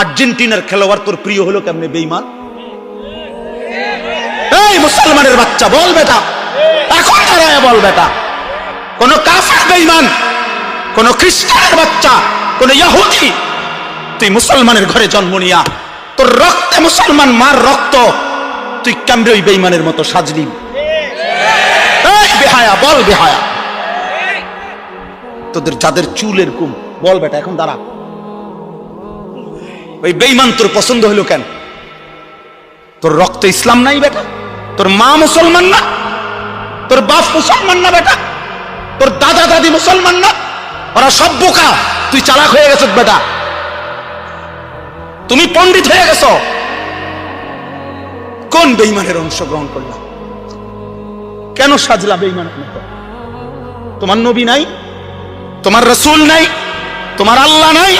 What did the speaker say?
আর্জেন্টিনার খেলোয়াড় তোর প্রিয় হলো কেমনে বেঈমান? এই মুসলমানের বাচ্চা বল বেটা, এখন দাঁড়ায় বল বেটা, কোন কাফের বেঈমান, কোন খ্রিস্টানের বাচ্চা, কোন ইহুদি, তুই মুসলমানের ঘরে জন্ম নিয়া তোর রক্তে মুসলমান মার রক্ত, তুই কেমনে ওই বেঈমানের মতো সাজলি? এই বেহায়া বল বেহায়া, তোদের যাদের চুলের কুম বল বেটা, এখন দাঁড়া। ওই বেঈমান তোর পছন্দ হলো কেন? তোর রক্ত ইসলাম নাই বেটা, তোর মা মুসলমান না, তোর বাপ মুসলমান না বেটা, তোর দাদা দাদি মুসলমান না, ওরা সব বোকা, তুই চালাক হয়ে গেছ বেটা, তুমি পণ্ডিত হয়ে গেছ। কোন বেঈমানের অংশগ্রহণ করলাম? কেন সাজলা বেঈমানের মতো? তোমার নবী নাই, তোমার রাসূল নাই, তোমার আল্লাহ নাই,